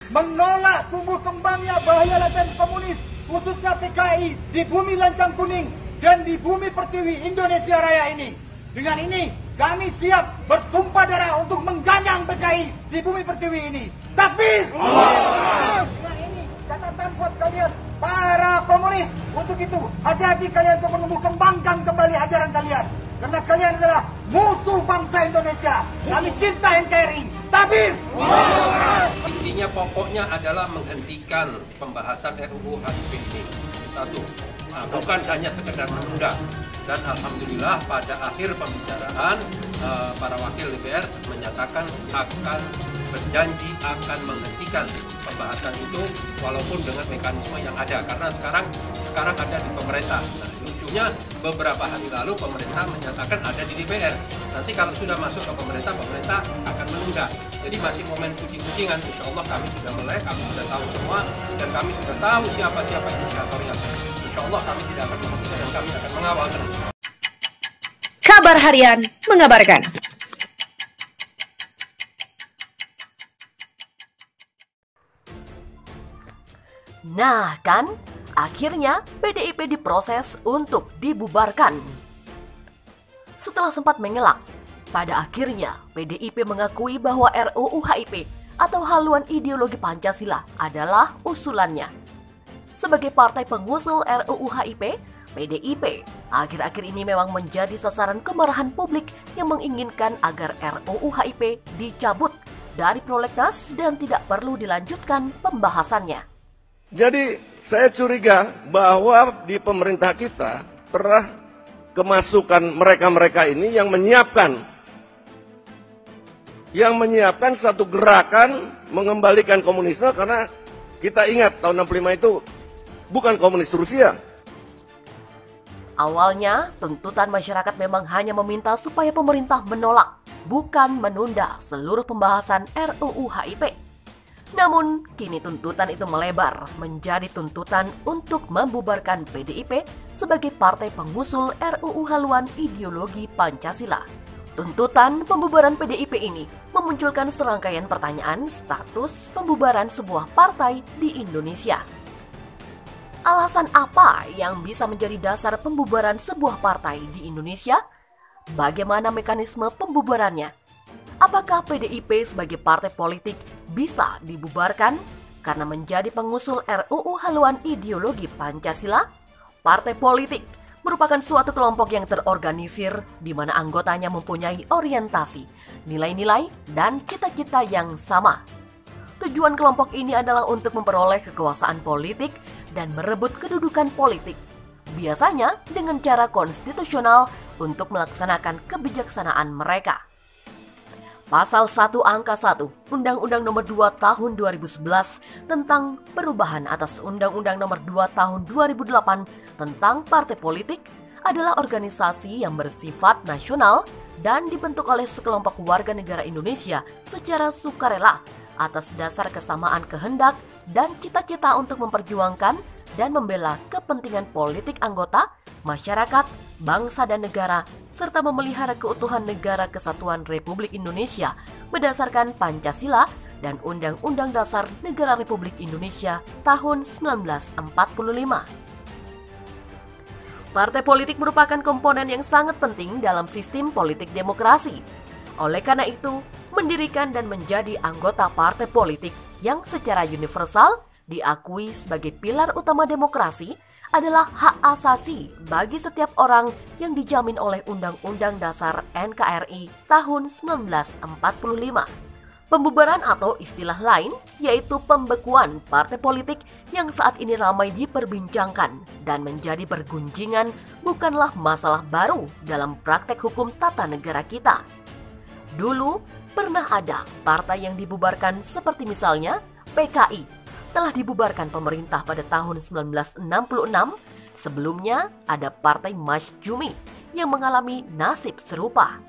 menolak tumbuh kembangnya bahaya laten komunis, khususnya PKI di bumi lancang kuning dan di bumi pertiwi Indonesia Raya ini. Dengan ini, kami siap bertumpah darah untuk mengganyang PKI di bumi pertiwi ini. Takbir! Dengan ini, catatan buat kalian, para komunis. Untuk itu, hati-hati kalian untuk menumbuh kembangkan kembali ajaran kalian. Karena kalian adalah musuh bangsa Indonesia. Kami cinta NKRI. Takbir! Intinya pokoknya adalah menghentikan pembahasan RUU HIP ini. Satu, bukan hanya sekedar menunda. Dan alhamdulillah pada akhir pembicaraan para wakil DPR menyatakan akan berjanji akan menghentikan pembahasan itu walaupun dengan mekanisme yang ada, karena sekarang ada di pemerintah. Nah, lucunya beberapa hari lalu pemerintah menyatakan ada di DPR. Nanti kalau sudah masuk ke pemerintah akan menunda. Jadi masih momen kucing-kucingan. Insya Allah kami sudah melek, kami sudah tahu semua, dan kami sudah tahu siapa inisiatornya. Insya Allah kami tidak akan menghentikan dan kami akan mengawal terus. Kabar Harian mengabarkan. Nah kan, akhirnya PDIP diproses untuk dibubarkan. Setelah sempat mengelak, pada akhirnya PDIP mengakui bahwa RUU HIP atau haluan ideologi Pancasila adalah usulannya. Sebagai partai pengusul RUU HIP, PDIP akhir-akhir ini memang menjadi sasaran kemarahan publik yang menginginkan agar RUU HIP dicabut dari prolegnas dan tidak perlu dilanjutkan pembahasannya. Jadi saya curiga bahwa di pemerintah kita pernah kemasukan mereka-mereka ini yang menyiapkan satu gerakan mengembalikan komunisme, karena kita ingat tahun 65 itu bukan komunis Rusia. Awalnya, tuntutan masyarakat memang hanya meminta supaya pemerintah menolak, bukan menunda seluruh pembahasan RUU HIP. Namun, kini tuntutan itu melebar menjadi tuntutan untuk membubarkan PDIP sebagai partai pengusul RUU haluan ideologi Pancasila. Tuntutan pembubaran PDIP ini memunculkan serangkaian pertanyaan status pembubaran sebuah partai di Indonesia. Alasan apa yang bisa menjadi dasar pembubaran sebuah partai di Indonesia? Bagaimana mekanisme pembubarannya? Apakah PDIP sebagai partai politik bisa dibubarkan karena menjadi pengusul RUU haluan ideologi Pancasila? Partai politik merupakan suatu kelompok yang terorganisir di mana anggotanya mempunyai orientasi, nilai-nilai, dan cita-cita yang sama. Tujuan kelompok ini adalah untuk memperoleh kekuasaan politik dan merebut kedudukan politik, biasanya dengan cara konstitusional untuk melaksanakan kebijaksanaan mereka. Pasal 1 Angka 1 Undang-Undang Nomor 2 Tahun 2011 tentang perubahan atas Undang-Undang Nomor 2 Tahun 2008 tentang partai politik adalah organisasi yang bersifat nasional dan dibentuk oleh sekelompok warga negara Indonesia secara sukarela atas dasar kesamaan kehendak dan cita-cita untuk memperjuangkan dan membela kepentingan politik anggota, masyarakat, bangsa dan negara, serta memelihara keutuhan negara kesatuan Republik Indonesia berdasarkan Pancasila dan Undang-Undang Dasar Negara Republik Indonesia tahun 1945. Partai politik merupakan komponen yang sangat penting dalam sistem politik demokrasi. Oleh karena itu, mendirikan dan menjadi anggota partai politik yang secara universal diakui sebagai pilar utama demokrasi adalah hak asasi bagi setiap orang yang dijamin oleh Undang-Undang Dasar NKRI tahun 1945. Pembubaran atau istilah lain yaitu pembekuan partai politik yang saat ini ramai diperbincangkan dan menjadi pergunjingan bukanlah masalah baru dalam praktek hukum tata negara kita. Dulu pernah ada partai yang dibubarkan seperti misalnya PKI telah dibubarkan pemerintah pada tahun 1966. Sebelumnya ada Partai Masyumi yang mengalami nasib serupa.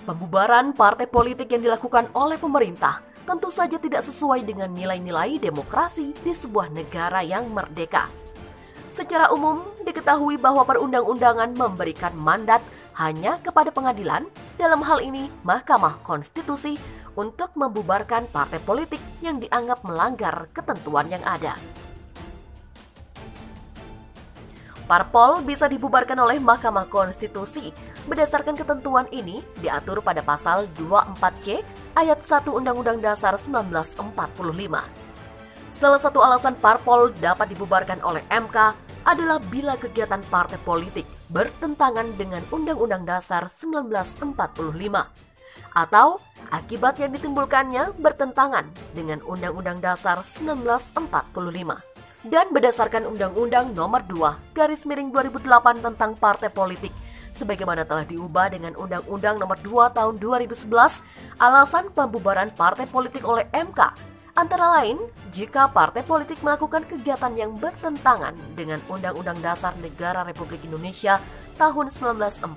Pembubaran partai politik yang dilakukan oleh pemerintah tentu saja tidak sesuai dengan nilai-nilai demokrasi di sebuah negara yang merdeka. Secara umum diketahui bahwa perundang-undangan memberikan mandat hanya kepada pengadilan, dalam hal ini Mahkamah Konstitusi, untuk membubarkan partai politik yang dianggap melanggar ketentuan yang ada. Parpol bisa dibubarkan oleh Mahkamah Konstitusi. Berdasarkan ketentuan ini diatur pada pasal 24C ayat 1 Undang-Undang Dasar 1945. Salah satu alasan parpol dapat dibubarkan oleh MK adalah bila kegiatan partai politik bertentangan dengan Undang-Undang Dasar 1945 atau akibat yang ditimbulkannya bertentangan dengan Undang-Undang Dasar 1945. Dan berdasarkan Undang-Undang Nomor 2/2008 tentang Partai Politik, sebagaimana telah diubah dengan Undang-Undang Nomor 2 Tahun 2011, alasan pembubaran partai politik oleh MK antara lain jika partai politik melakukan kegiatan yang bertentangan dengan Undang-Undang Dasar Negara Republik Indonesia tahun 1945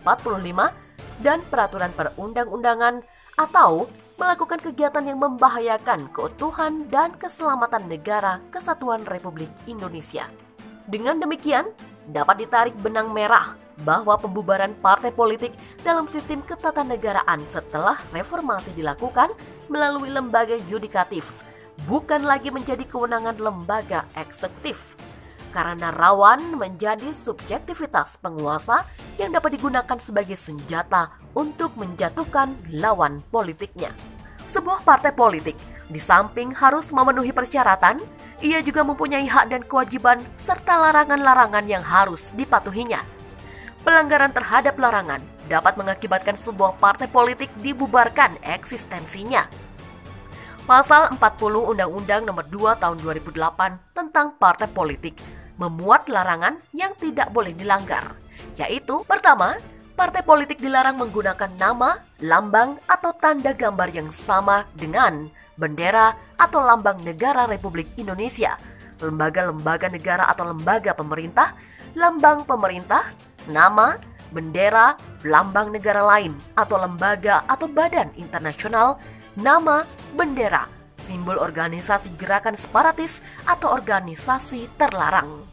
dan peraturan perundang-undangan atau melakukan kegiatan yang membahayakan keutuhan dan keselamatan negara kesatuan Republik Indonesia. Dengan demikian, dapat ditarik benang merah bahwa pembubaran partai politik dalam sistem ketatanegaraan setelah reformasi dilakukan melalui lembaga yudikatif, bukan lagi menjadi kewenangan lembaga eksekutif, karena rawan menjadi subjektivitas penguasa yang dapat digunakan sebagai senjata untuk menjatuhkan lawan politiknya. Sebuah partai politik, di samping harus memenuhi persyaratan, ia juga mempunyai hak dan kewajiban serta larangan-larangan yang harus dipatuhinya. Pelanggaran terhadap larangan dapat mengakibatkan sebuah partai politik dibubarkan eksistensinya. Pasal 40 Undang-Undang Nomor 2 Tahun 2008 tentang Partai Politik memuat larangan yang tidak boleh dilanggar, yaitu pertama, partai politik dilarang menggunakan nama, lambang, atau tanda gambar yang sama dengan bendera atau lambang negara Republik Indonesia, lembaga-lembaga negara atau lembaga pemerintah, lambang pemerintah, nama, bendera, lambang negara lain, atau lembaga atau badan internasional, nama, bendera, simbol organisasi gerakan separatis atau organisasi terlarang.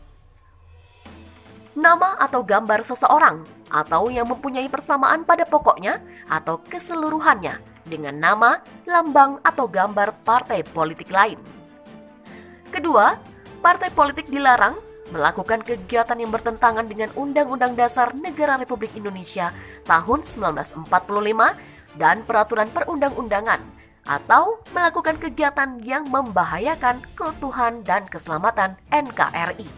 Nama atau gambar seseorang atau yang mempunyai persamaan pada pokoknya atau keseluruhannya dengan nama, lambang, atau gambar partai politik lain. Kedua, partai politik dilarang melakukan kegiatan yang bertentangan dengan Undang-Undang Dasar Negara Republik Indonesia tahun 1945 dan peraturan perundang-undangan atau melakukan kegiatan yang membahayakan keutuhan dan keselamatan NKRI.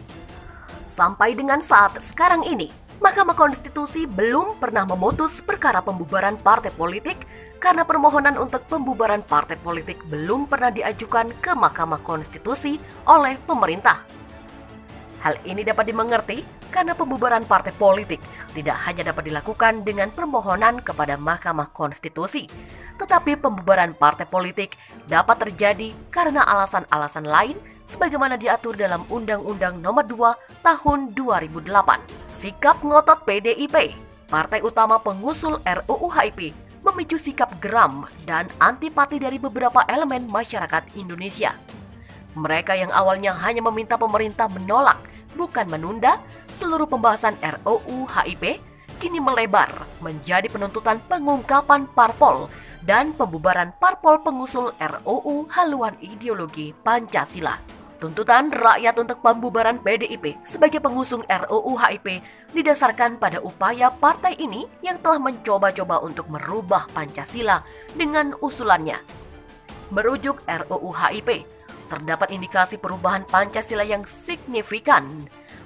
Sampai dengan saat sekarang ini, Mahkamah Konstitusi belum pernah memutus perkara pembubaran partai politik karena permohonan untuk pembubaran partai politik belum pernah diajukan ke Mahkamah Konstitusi oleh pemerintah. Hal ini dapat dimengerti karena pembubaran partai politik tidak hanya dapat dilakukan dengan permohonan kepada Mahkamah Konstitusi, tetapi pembubaran partai politik dapat terjadi karena alasan-alasan lain sebagaimana diatur dalam Undang-Undang Nomor 2 Tahun 2008. Sikap ngotot PDIP, partai utama pengusul RUU HIP, memicu sikap geram dan antipati dari beberapa elemen masyarakat Indonesia. Mereka yang awalnya hanya meminta pemerintah menolak, bukan menunda, seluruh pembahasan RUU HIP, kini melebar menjadi penuntutan pengungkapan parpol dan pembubaran parpol pengusul RUU haluan ideologi Pancasila. Tuntutan rakyat untuk pembubaran PDIP sebagai pengusung RUU HIP didasarkan pada upaya partai ini yang telah mencoba-coba untuk merubah Pancasila dengan usulannya. Merujuk RUU HIP, terdapat indikasi perubahan Pancasila yang signifikan.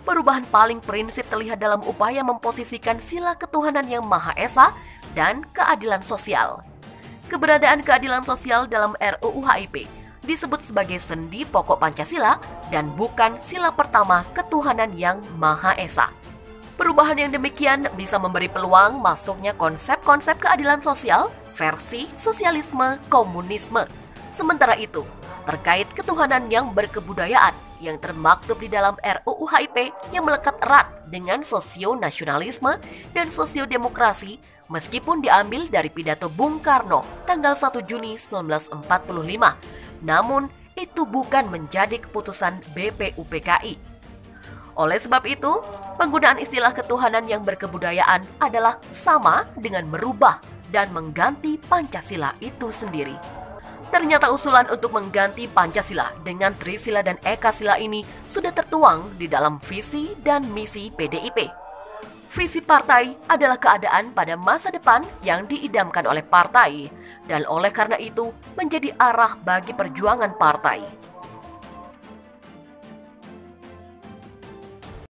Perubahan paling prinsip terlihat dalam upaya memposisikan sila ketuhanan yang Maha Esa dan keadilan sosial. Keberadaan keadilan sosial dalam RUU HIP disebut sebagai sendi pokok Pancasila dan bukan sila pertama ketuhanan yang Maha Esa. Perubahan yang demikian bisa memberi peluang masuknya konsep-konsep keadilan sosial versi sosialisme komunisme. Sementara itu, terkait ketuhanan yang berkebudayaan yang termaktub di dalam RUU HIP yang melekat erat dengan sosio-nasionalisme dan sosiodemokrasi meskipun diambil dari pidato Bung Karno tanggal 1 Juni 1945. Namun, itu bukan menjadi keputusan BPUPKI. Oleh sebab itu, penggunaan istilah ketuhanan yang berkebudayaan adalah sama dengan merubah dan mengganti Pancasila itu sendiri. Ternyata usulan untuk mengganti Pancasila dengan Trisila dan Ekasila ini sudah tertuang di dalam visi dan misi PDIP. Visi partai adalah keadaan pada masa depan yang diidamkan oleh partai, dan oleh karena itu menjadi arah bagi perjuangan partai.